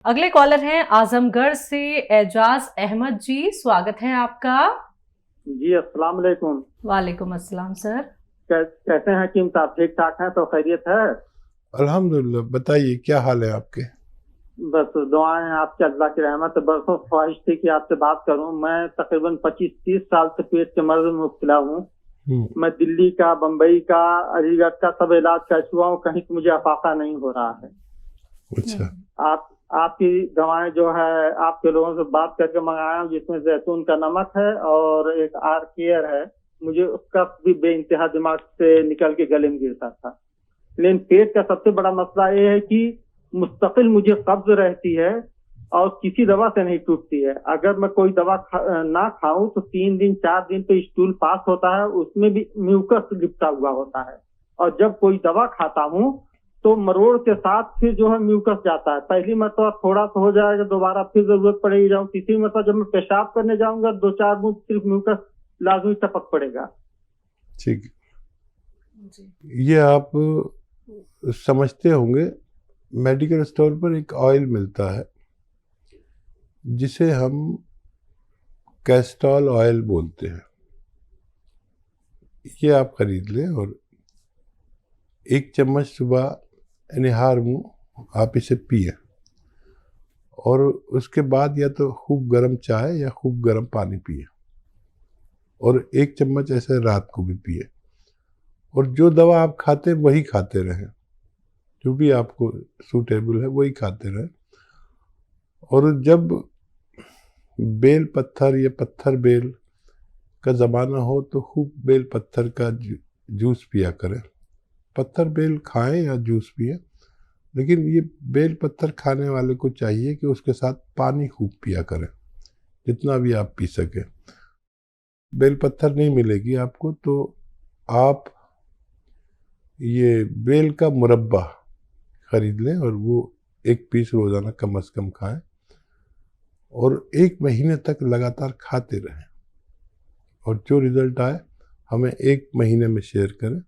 अगले कॉलर हैं आजमगढ़ से एजाज अहमद जी, स्वागत है आपका। जी अस्सलाम वालेकुम। वालेकुम अस्सलाम सर। कैसे हैं हकीम साहब, ठीक ठाक हैं? तो खैरियत है? अल्हम्दुलिल्लाह। बताइए क्या हाल है आपके? बस दुआएं हैं आपके, अल्लाह की रहमत। बरसों ख्वाहिश थी कि आपसे बात करूं। मैं तकरीबन 25-30 साल से पेट के मर्ज में मुब्तला हूं। मैं दिल्ली का, बम्बई का, अलीगढ़ का सब इलाज कर चुका हूं, कहीं से मुझे अफाका नहीं हो रहा है। अच्छा। आपकी दवाएं जो है आपके लोगों से बात करके मंगाया हूं, जिसमें जैतून का नमक है और एक आर केयर है। मुझे उसका भी बेइंतहा दिमाग से निकल के गले में गिरता था। लेकिन पेट का सबसे बड़ा मसला ये है कि मुस्तकिल मुझे कब्ज रहती है और किसी दवा से नहीं टूटती है। अगर मैं कोई दवा ना खाऊं तो 3 दिन 4 दिन पे स्टूल पास होता है, उसमें भी म्यूकस लिपटा हुआ होता है। और जब कोई दवा खाता हूं तो मरोड़ के साथ फिर जो है म्यूकस जाता है। पहली मरतबा थोड़ा सा हो जाएगा, दोबारा फिर जरूरत पड़ेगी जाऊं। तीसरी मरतबा जब मैं पेशाब करने जाऊंगा 2-4 बूंद सिर्फ म्यूकस लाजमी टपक पड़ेगा। ठीक। ये आप समझते होंगे, मेडिकल स्टोर पर एक ऑयल मिलता है जिसे हम कैस्टॉल ऑयल बोलते हैं। ये आप खरीद लें और 1 चम्मच सुबह निहार मुंह आप इसे पिए और उसके बाद या तो खूब गर्म चाय या खूब गर्म पानी पिए और 1 चम्मच ऐसे रात को भी पिए। और जो दवा आप खाते वही खाते रहें, जो भी आपको सूटेबल है वही खाते रहें। और जब बेल पत्थर या पत्थर बेल का ज़माना हो तो खूब बेल पत्थर का जूस पिया करें। पत्थर बेल खाएं या जूस पिए, लेकिन ये बेल पत्थर खाने वाले को चाहिए कि उसके साथ पानी खूब पिया करें, जितना भी आप पी सकें। बेल पत्थर नहीं मिलेगी आपको तो आप ये बेल का मुरब्बा खरीद लें और वो 1 पीस रोज़ाना कम से कम खाएं और 1 महीने तक लगातार खाते रहें। और जो रिज़ल्ट आए हमें 1 महीने में शेयर करें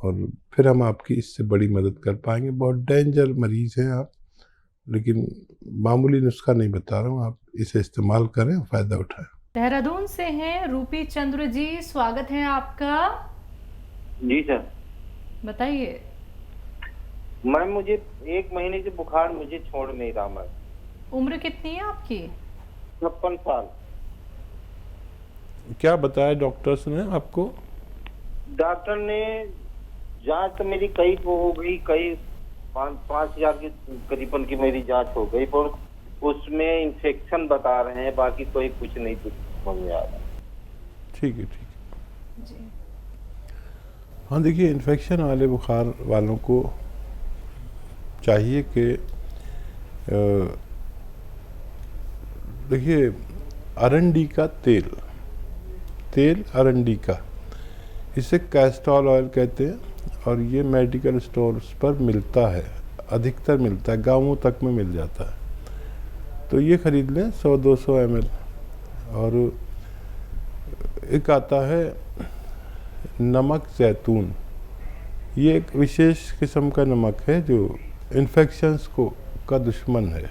और फिर हम आपकी इससे बड़ी मदद कर पाएंगे। बहुत डेंजर मरीज़ हैं आप, लेकिन मामूली नुस्खा नहीं बता रहा हूँ, आप इसे इस्तेमाल करें, फ़ायदा उठाएं। देहरादून से हैं रूपी चंद्र जी, स्वागत है आपका। जी सर। बताइए। मैम मुझे 1 महीने से बुखार मुझे छोड़ नहीं रहा। मैं उम्र कितनी है आपकी? 56 साल। क्या बताया डॉक्टर्स ने आपको? डॉक्टर ने जांच तो मेरी कई वो हो गई, कई 5,000 के करीबन की मेरी जांच हो गई, पर उसमें इन्फेक्शन बता रहे हैं, बाकी कोई कुछ नहीं कुछ समझ में आ रहा। ठीक है, ठीक है। हाँ देखिए, इन्फेक्शन वाले बुखार वालों को चाहिए कि देखिए अरंडी का तेल अरंडी का, इसे कैस्टॉल ऑयल कहते हैं और ये मेडिकल स्टोर्स पर मिलता है, अधिकतर मिलता है, गाँवों तक में मिल जाता है। तो ये ख़रीद लें 100-200 ml। और एक आता है नमक जैतून, ये एक विशेष किस्म का नमक है जो इन्फेक्शंस का दुश्मन है।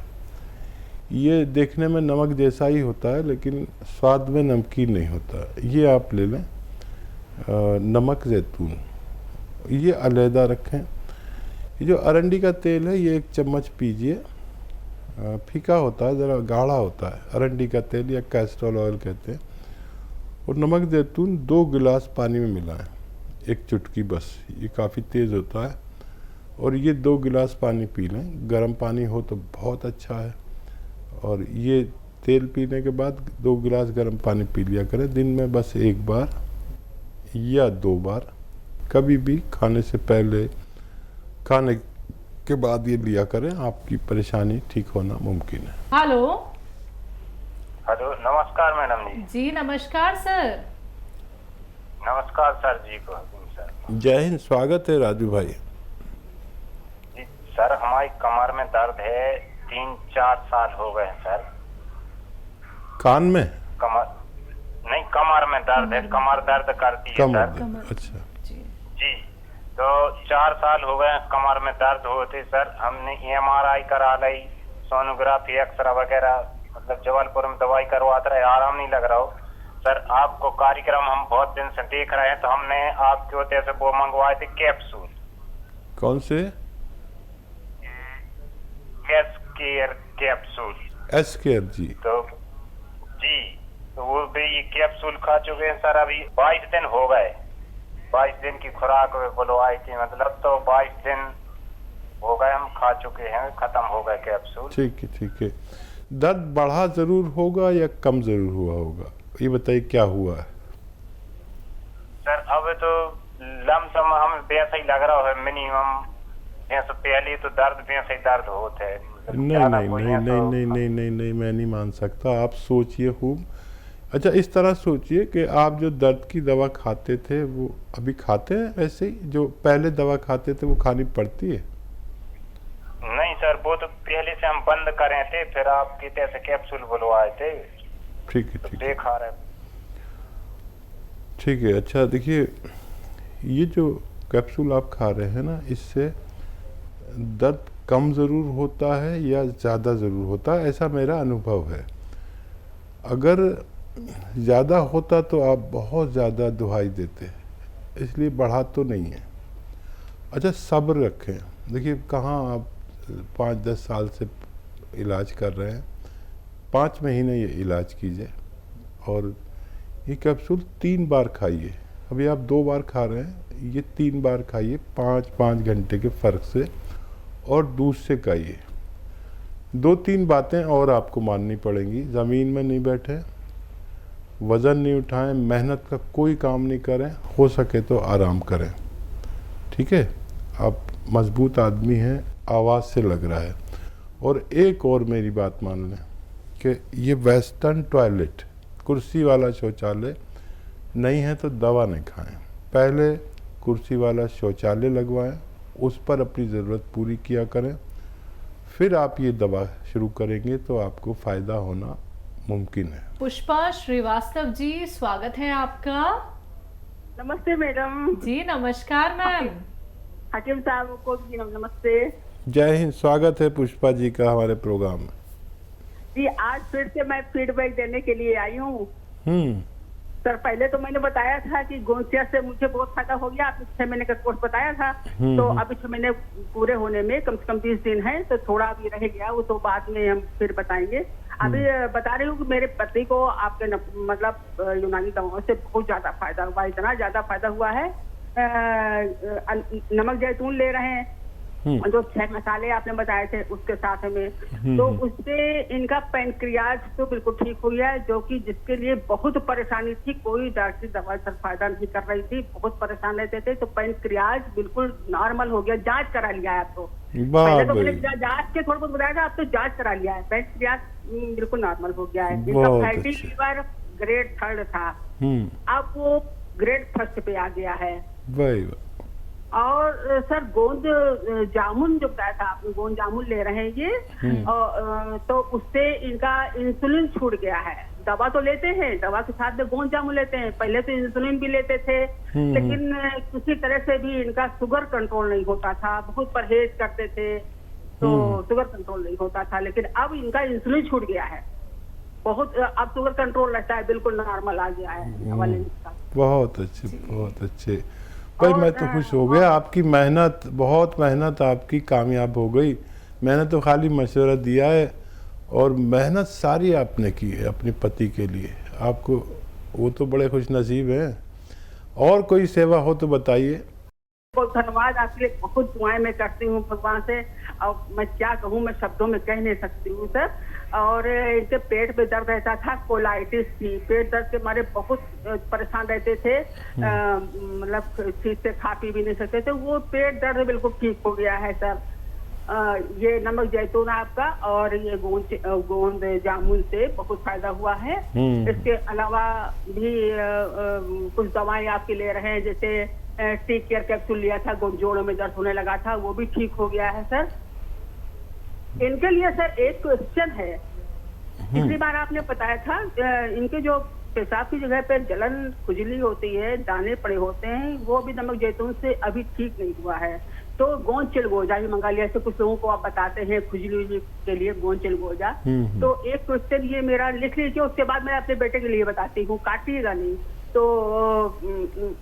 ये देखने में नमक जैसा ही होता है लेकिन स्वाद में नमकीन नहीं होता। ये आप ले लें नमक जैतून, ये अलहदा रखें। ये जो अरंडी का तेल है ये 1 चम्मच पीजिए। फीका होता है, ज़रा गाढ़ा होता है अरंडी का तेल या कैस्टोल ऑयल कहते हैं। और नमक जैतून 2 गिलास पानी में मिलाएं, 1 चुटकी बस, ये काफ़ी तेज़ होता है। और ये 2 गिलास पानी पी लें, गर्म पानी हो तो बहुत अच्छा है। और ये तेल पीने के बाद 2 गिलास गर्म पानी पी लिया करें दिन में, बस 1 बार या 2 बार, कभी भी खाने से पहले, खाने के बाद ये लिया करें, आपकी परेशानी ठीक होना मुमकिन है। हेलो। हेलो, नमस्कार मैडम जी। जी नमस्कार सर। नमस्कार सर जी को। सर जय हिंद, स्वागत है राजू भाई। जी सर, हमारी कमर में दर्द है, 3-4 साल हो गए हैं सर। कान में? कमर नहीं, कमर में दर्द है, कमर दर्द करती है सर। अच्छा जी, तो 4 साल हो गए कमर में दर्द होते सर। हमने MRI करा ली, सोनोग्राफी एक्सरा वगैरह मतलब जबलपुर में दवाई करवाते रहे, आराम नहीं लग रहा हो सर। आपको कार्यक्रम हम बहुत दिन से देख रहे हैं, तो हमने आपके होते से वो मंगवाए थे कैप्सूल। कौन से? S care capsule. S care जी। तो जी, तो वो भी ये कैप्सूल खा चुके हैं सर। अभी 22 दिन हो गए, 22 दिन की खुराक बोलो आई थी, मतलब तो 22 दिन हो गए हम खा चुके हैं, खत्म हो गए कैप्सूल। ठीक है, ठीक है। दर्द बढ़ा जरूर होगा या कम जरूर हुआ होगा, ये बताइए क्या हुआ है? सर अब तो लमसम हम वैसा ही लग रहा है, मिनिमम ऐसा पहले तो दर्द वैसा ही दर्द होते है। नहीं नहीं नहीं नहीं नहीं नहीं नहीं नहीं, मैं नहीं मान सकता। आप सोचिए खूब। अच्छा, इस तरह सोचिए कि आप जो दर्द की दवा खाते थे वो अभी खाते हैं वैसे ही, जो पहले दवा खाते थे वो खानी पड़ती है? नहीं सर, वो तो पहले से हम बंद करे थे, फिर आपकी तरह कैप्सूल बुलवाए थे। ठीक है, तो ठीक है, देखा रहे। ठीक है। अच्छा देखिए, ये जो कैप्सूल आप खा रहे हैं ना, इससे दर्द कम ज़रूर होता है या ज़्यादा ज़रूर होता है, ऐसा मेरा अनुभव है। अगर ज़्यादा होता तो आप बहुत ज़्यादा दुहाई देते, इसलिए बढ़ा तो नहीं है। अच्छा, सब्र रखें। देखिए, कहाँ आप 5-10 साल से इलाज कर रहे हैं, 5 महीने ये इलाज कीजिए और ये कैप्सूल 3 बार खाइए। अभी आप 2 बार खा रहे हैं, ये 3 बार खाइए 5-5 घंटे के फ़र्क से, और दूध से खाइए। 2-3 बातें और आपको माननी पड़ेंगी। ज़मीन में नहीं बैठे, वज़न नहीं उठाएं, मेहनत का कोई काम नहीं करें, हो सके तो आराम करें। ठीक है, आप मजबूत आदमी हैं, आवाज़ से लग रहा है। और एक और मेरी बात मान लें कि ये वेस्टर्न टॉयलेट, कुर्सी वाला शौचालय नहीं है तो दवा नहीं खाएं। पहले कुर्सी वाला शौचालय लगवाएं, उस पर अपनी ज़रूरत पूरी किया करें, फिर आप ये दवा शुरू करेंगे तो आपको फ़ायदा होना मुमकिन है। पुष्पा श्रीवास्तव जी, स्वागत है आपका। नमस्ते मैडम जी नमस्कार मैम। हकीम साहब को भी नमस्ते जय हिंद। स्वागत है पुष्पा जी का हमारे प्रोग्राम में। जी। आज फिर से मैं फीडबैक देने के लिए आई हूँ। सर, पहले तो मैंने बताया था कि गोंसिया से मुझे बहुत फायदा हो गया। आपने 6 महीने का कोर्स बताया था, तो अभी 6 महीने पूरे होने में कम से कम 20 दिन है, तो थोड़ा अभी रह गया, वो तो बाद में हम फिर बताएंगे। अभी बता रही हूँ कि मेरे पति को आपके मतलब यूनानी दवाओं से बहुत ज्यादा फायदा हुआ, इतना ज्यादा फायदा हुआ है। नमक जैतून ले रहे हैं, जो 6 मसाले आपने बताए थे उसके साथ में, तो उससे इनका पैनक्रियाज तो बिल्कुल ठीक हो गया है, जो कि जिसके लिए बहुत परेशानी थी, कोई डॉक्टरी दवा सर फायदा नहीं कर रही थी, बहुत परेशान रहते थे, तो पैनक्रियाज बिल्कुल नॉर्मल हो गया। जांच करा लिया है आप तो, पहले तो मैंने जांच के थोड़ा बहुत बताया था, आप तो जांच करा लिया है, पैनक्रियाज बिल्कुल नॉर्मल हो गया है। इनका फैटी लीवर ग्रेड 3 था, अब वो ग्रेड 1 पे आ गया है। और सर गोंद जामुन जो बताया था आपने, गोंद जामुन ले रहे हैं ये, तो उससे इनका इंसुलिन छूट गया है। दवा तो लेते हैं, दवा के साथ में गोंद जामुन लेते हैं, पहले तो इंसुलिन भी लेते थे, लेकिन किसी तरह से भी इनका शुगर कंट्रोल नहीं होता था, बहुत परहेज करते थे, तो शुगर कंट्रोल नहीं होता था, लेकिन अब इनका इंसुलिन छूट गया है, बहुत अब शुगर कंट्रोल रहता है, बिल्कुल नॉर्मल आ गया है दवा लेने का। बहुत अच्छे, बहुत अच्छे भाई, मैं तो खुश हो गया। आपकी मेहनत, बहुत मेहनत आपकी कामयाब हो गई। मैंने तो खाली मशवरा दिया है और मेहनत सारी आपने की है अपने पति के लिए। आपको वो तो बड़े खुश नसीब हैं। और कोई सेवा हो तो बताइए। बहुत धन्यवाद, आपके लिए बहुत दुआएं मैं करती हूँ भगवान से, और मैं क्या कहूँ, मैं शब्दों में कह नहीं सकती हूँ सर। और इनके पेट में दर्द रहता था, कोलाइटिस थी, पेट दर्द के मारे बहुत परेशान रहते थे, मतलब ठीक से खा पी भी नहीं सकते थे, वो पेट दर्द बिल्कुल ठीक हो गया है सर। ये नमक जैतून आपका और ये गोंद जामुन से बहुत फायदा हुआ है। इसके अलावा भी कुछ दवाएं आपकी ले रहे हैं, जैसे टी केयर कैप्सूल लिया था, जोड़ों में दर्द होने लगा था, वो भी ठीक हो गया है सर। इनके लिए सर एक क्वेश्चन है, पिछली बार आपने बताया था इनके जो पेशाब की जगह पर जलन खुजली होती है, दाने पड़े होते हैं, वो भी नमक जैतून से अभी ठीक नहीं हुआ है। तो गोंद चिलगोजा भी मंगा लिया। ऐसे कुछ लोगों को आप बताते हैं खुजली उजली के लिए गोंद चिलगोजा। तो एक क्वेश्चन ये मेरा लिख लीजिए, उसके बाद मैं अपने बेटे के लिए बताती हूँ, काटिएगा नहीं। तो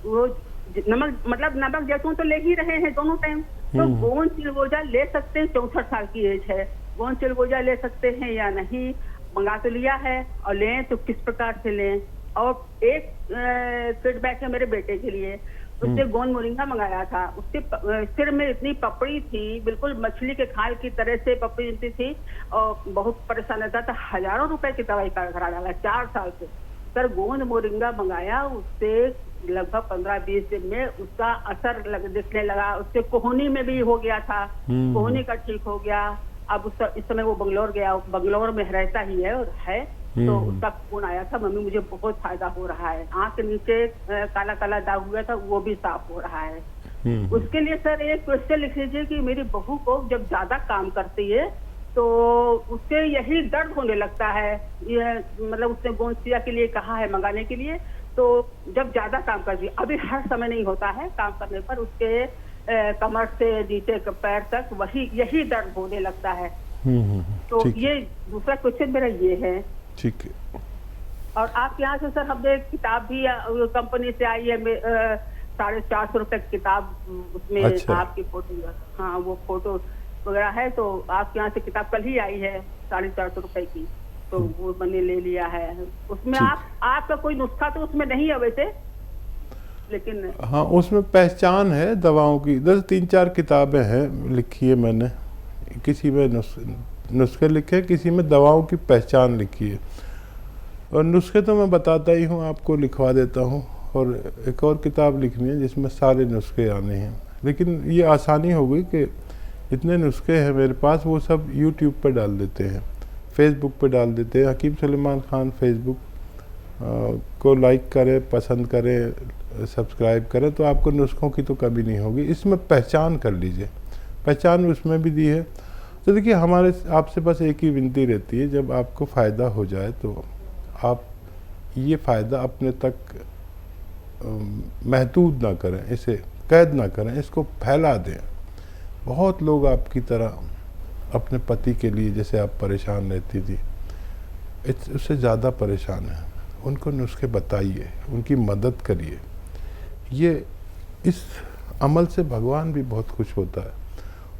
वो नमक मतलब नमक जैतून तो ले ही रहे हैं दोनों टाइम, तो गोंद चिलगोजा ले सकते हैं। 64 साल की एज है, गोंद चिलगोजा ले सकते हैं या नहीं? मंगा तो लिया है, और लें तो किस प्रकार से लें? और एक फीडबैक है मेरे बेटे के लिए, उसने गोंद मोरिंगा मंगाया था, उसके सिर में इतनी पपड़ी थी, बिल्कुल मछली के खाल की तरह से पपड़ी थी, और बहुत परेशान रहता था। हजारों रुपए की दवाई करा डाला 4 साल से। सर गोंद मोरिंगा मंगाया, उससे लगभग 15-20 दिन में उसका असर दिखने लगा। उससे कोहनी में भी हो गया था, कोहनी का ठीक हो गया। अब इस समय वो बंगलोर में रहता ही है और है। तो उसका फोन आया था, मम्मी मुझे बहुत फायदा हो रहा है, आंख के नीचे काला काला दाग हुआ था वो भी साफ हो रहा है। उसके लिए सर एक क्वेश्चन लिख लीजिए कि मेरी बहू को जब ज्यादा काम करती है तो उससे यही दर्द होने लगता है। ये मतलब उसने गोंसिया के लिए कहा है मंगाने के लिए, तो जब ज्यादा काम करती है, अभी हर समय नहीं होता है काम करने पर, उसके कमर से नीचे पैर तक यही दर्द होने लगता है। तो ये दूसरा क्वेश्चन मेरा ये है। ठीक है। और आपके यहाँ से सर हमने किताब भी कंपनी से आई है, 450 रुपए की किताब, उसमें अच्छा। आपकी फोटो, हाँ वो फोटो वगैरह है। तो आपके यहाँ से किताब कल ही आई है 450 रुपए की, तो वो मैंने ले लिया है। उसमें आपका कोई नुस्खा तो उसमें नहीं है वैसे, लेकिन हाँ उसमें पहचान है दवाओं की। 3-4 किताबें हैं लिखी है मैंने, किसी में नुस्खे लिखे, किसी में दवाओं की पहचान लिखी है। और नुस्खे तो मैं बताता ही हूँ, आपको लिखवा देता हूँ। और एक और किताब लिखनी है जिसमें सारे नुस्खे आने हैं। लेकिन ये आसानी हो गई कि इतने नुस्खे हैं मेरे पास, वो सब यूट्यूब पर डाल देते हैं, फेसबुक पर डाल देते हैं। हकीम सुलेमान खान फेसबुक को लाइक करें, पसंद करें, सब्सक्राइब करें, तो आपको नुस्खों की तो कभी नहीं होगी। इसमें पहचान कर लीजिए, पहचान उसमें भी दी है। तो देखिए हमारे आपसे बस एक ही विनती रहती है, जब आपको फ़ायदा हो जाए तो आप ये फ़ायदा अपने तक महदूद ना करें, इसे कैद ना करें, इसको फैला दें। बहुत लोग आपकी तरह अपने पति के लिए जैसे आप परेशान रहती थी, उससे ज़्यादा परेशान हैं। उनको नुस्खे बताइए, उनकी मदद करिए। ये इस अमल से भगवान भी बहुत खुश होता है।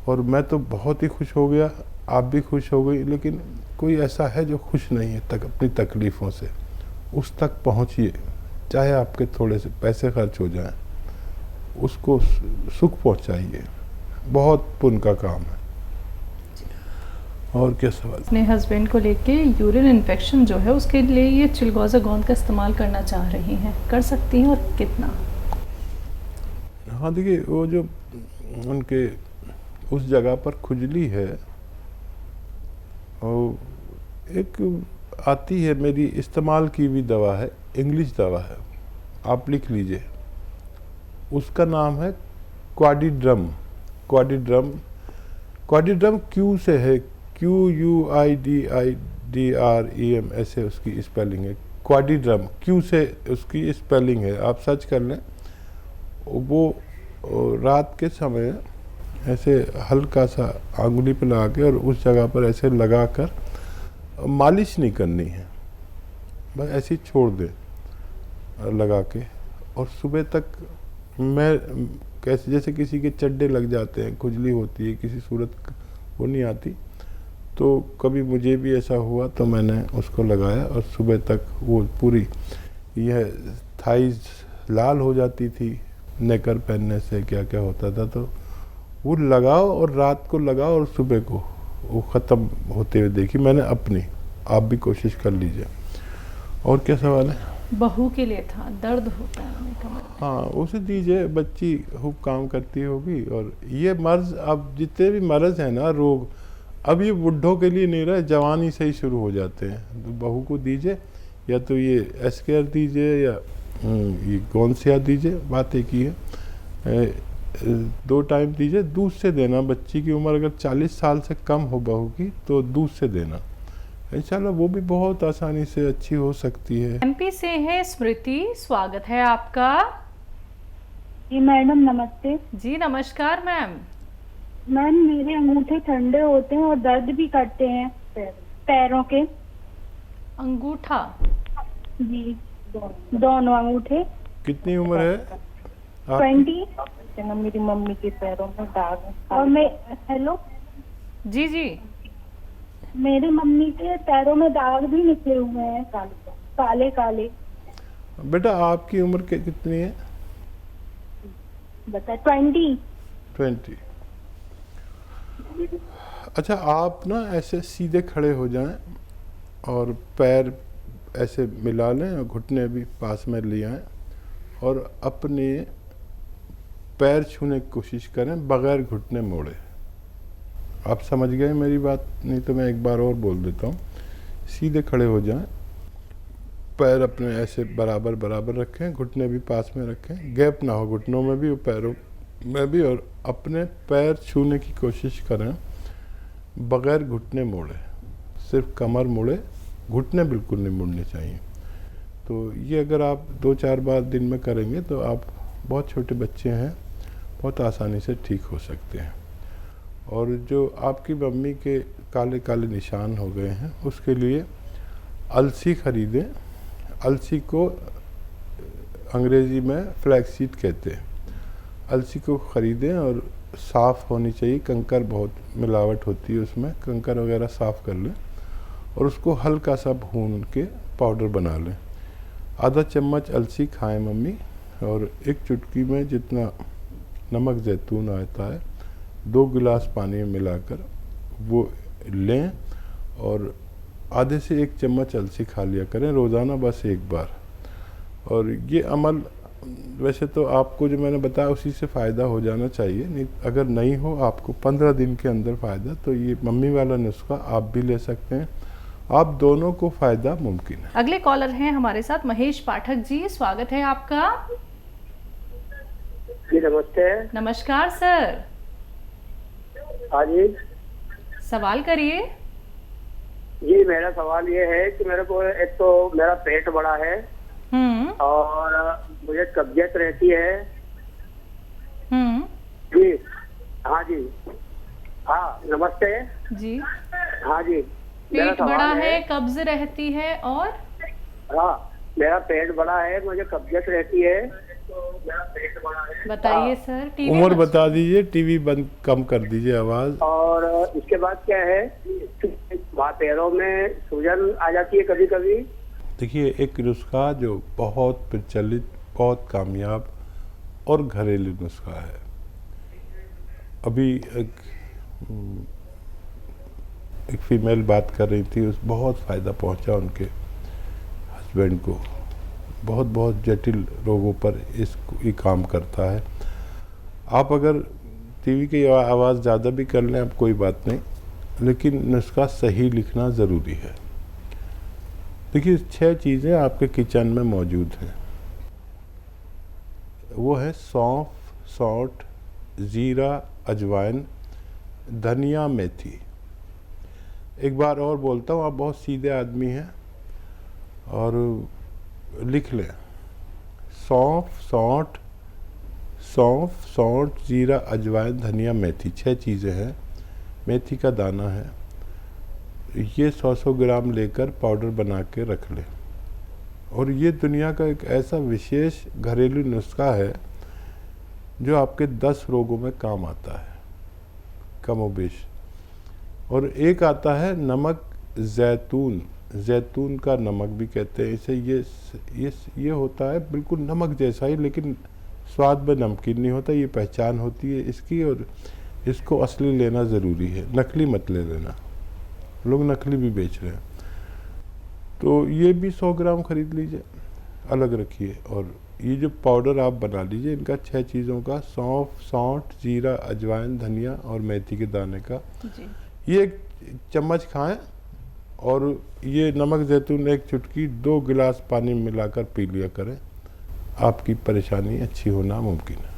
और मैं तो बहुत ही खुश हो गया, आप भी खुश हो गई। लेकिन कोई ऐसा है जो खुश नहीं है अपनी तकलीफ़ों से, उस तक पहुंचिए। चाहे आपके थोड़े से पैसे खर्च हो जाएं, उसको सुख पहुंचाइए। बहुत पुण्य का काम है। और क्या सवाल? अपने हस्बैंड को लेके यूरिन इन्फेक्शन जो है उसके लिए ये चिलगोजा गोंद का इस्तेमाल करना चाह रही हैं, कर सकती हैं और कितना? हाँ देखिए, वो जो उनके उस जगह पर खुजली है, और एक आती है मेरी इस्तेमाल की हुई दवा है, इंग्लिश दवा है, आप लिख लीजिए। उसका नाम है क्वाडिड्रम। क्वाडिड्रम क्यू से है, QUIDIDREM, ऐसे उसकी स्पेलिंग है। क्वाडिड्रम क्यू से उसकी स्पेलिंग है, आप सर्च कर लें। वो रात के समय ऐसे हल्का सा आंगुली पे लगा के और उस जगह पर ऐसे लगा कर, मालिश नहीं करनी है, बस ऐसे ही छोड़ दें लगा के। और सुबह तक मैं कैसे, जैसे किसी के चड्डे लग जाते हैं, खुजली होती है, किसी सूरत वो नहीं आती, तो कभी मुझे भी ऐसा हुआ तो मैंने उसको लगाया और सुबह तक वो पूरी यह थाइज लाल हो जाती थी नेकर पहनने से, क्या क्या होता था। तो वो लगाओ और रात को लगाओ और सुबह को वो ख़त्म होते हुए देखी मैंने अपनी। आप भी कोशिश कर लीजिए। और क्या सवाल है? बहू के लिए था, दर्द होता है कमर में। हाँ उसे दीजिए, बच्ची खूब काम करती होगी। और ये मर्ज़, अब जितने भी मर्ज़ हैं ना, रोग, अब ये बुढ़ों के लिए नहीं रहे, जवानी से ही शुरू हो जाते हैं। तो बहू को दीजिए, या तो ये एस्केयर दीजिए या ये गोंसिया दीजिए, बात एक ही है। 2 टाइम दीजिए। दूध से देना, बच्ची की उम्र अगर 40 साल से कम हो बहू की तो दूध से देना, इंशाल्लाह वो भी बहुत आसानी से अच्छी हो सकती है। एमपी से है स्मृति, स्वागत है आपका। जी मैडम नमस्ते। जी नमस्कार मैम, मैम मेरे अंगूठे ठंडे होते हैं और दर्द भी करते हैं पैरों के। अंगूठा? जी, दोनों अंगूठे। कितनी उम्र है आपकी? 20। मेरी मम्मी के पैरों में दाग है। और मैं हेलो जी जी। मेरी मम्मी के पैरों में दाग भी निकले हुए हैं, काले काले। बेटा आपकी उम्र कितनी है? बता 20। 20। अच्छा, आप ना ऐसे सीधे खड़े हो जाएं और पैर ऐसे मिला लें और घुटने भी पास में ले आएं और अपने पैर छूने की कोशिश करें बगैर घुटने मोड़े। आप समझ गए मेरी बात? नहीं तो मैं एक बार और बोल देता हूँ। सीधे खड़े हो जाएं, पैर अपने ऐसे बराबर बराबर रखें, घुटने भी पास में रखें, गैप ना हो घुटनों में भी और पैरों में भी, और अपने पैर छूने की कोशिश करें बगैर घुटने मोड़े। सिर्फ कमर मुड़े, घुटने बिल्कुल नहीं मुड़ने चाहिए। तो ये अगर आप 2-4 बार दिन में करेंगे तो आप, बहुत छोटे बच्चे हैं, बहुत आसानी से ठीक हो सकते हैं। और जो आपकी मम्मी के काले काले निशान हो गए हैं उसके लिए अलसी खरीदें। अलसी को अंग्रेज़ी में फ्लैक्सीड कहते हैं। अलसी को ख़रीदें और साफ़ होनी चाहिए, कंकर बहुत मिलावट होती है उसमें, कंकर वगैरह साफ़ कर लें और उसको हल्का सा भून के पाउडर बना लें। आधा चम्मच अलसी खाएं मम्मी, और एक चुटकी में जितना नमक जैतून आता है 2 गिलास पानी में मिलाकर वो लें और आधे से 1 चम्मच अलसी खा लिया करें रोज़ाना, बस एक बार। और ये अमल वैसे तो आपको जो मैंने बताया उसी से फ़ायदा हो जाना चाहिए, नहीं अगर नहीं हो आपको 15 दिन के अंदर फ़ायदा, तो ये मम्मी वाला नुस्खा आप भी ले सकते हैं। आप दोनों को फ़ायदा मुमकिन है। अगले कॉलर हैं हमारे साथ महेश पाठक जी, स्वागत है आपका। जी नमस्ते। नमस्कार सर। हाँ जी। सवाल करिए। जी मेरा सवाल ये है कि मेरे को एक तो मेरा पेट बड़ा है और मुझे कब्जियत रहती है। जी हाँ जी। हाँ नमस्ते जी। हाँ जी। पेट बड़ा है, कब्ज रहती है और? हाँ मेरा पेट बड़ा है, मुझे कब्जियत रहती है। बताइए सर। टीवी उम्र बता दीजिए, टीवी बंद कम कर दीजिए आवाज़। और इसके बाद क्या है, वहाँ पैरों में सूजन आ जाती है कभी कभी। देखिए, एक नुस्खा जो बहुत प्रचलित, बहुत कामयाब और घरेलू नुस्खा है। अभी एक फीमेल बात कर रही थी, उस बहुत फ़ायदा पहुंचा उनके हस्बैंड को। बहुत बहुत जटिल रोगों पर ये काम करता है। आप अगर टीवी की आवाज़ ज़्यादा भी कर लें आप, कोई बात नहीं, लेकिन नुस्खा सही लिखना ज़रूरी है। देखिए 6 चीज़ें आपके किचन में मौजूद हैं। वो है सौंफ, सौंठ, ज़ीरा, अजवाइन, धनिया, मेथी। एक बार और बोलता हूँ, आप बहुत सीधे आदमी हैं और लिख लें। सौंफ, सौंठ, ज़ीरा, अजवाइन, धनिया, मेथी, 6 चीज़ें हैं। मेथी का दाना है, ये 100 ग्राम लेकर पाउडर बना के रख लें। और ये दुनिया का एक ऐसा विशेष घरेलू नुस्खा है जो आपके 10 रोगों में काम आता है, कमोबेश। और एक आता है नमक जैतून, जैतून का नमक भी कहते हैं इसे। ये होता है बिल्कुल नमक जैसा ही, लेकिन स्वाद में नमकीन नहीं होता। ये पहचान होती है इसकी, और इसको असली लेना ज़रूरी है, नकली मत ले लेना। लोग नकली भी बेच रहे हैं। तो ये भी 100 ग्राम खरीद लीजिए, अलग रखिए। और ये जो पाउडर आप बना लीजिए इनका 6 चीज़ों का, सौंफ, सौंठ, जीरा, अजवाइन, धनिया और मेथी के दाने का जी। ये 1 चम्मच खाएं। और ये नमक जैतून 1 चुटकी 2 गिलास पानी में मिलाकर पी लिया करें। आपकी परेशानी अच्छी होना मुमकिन है।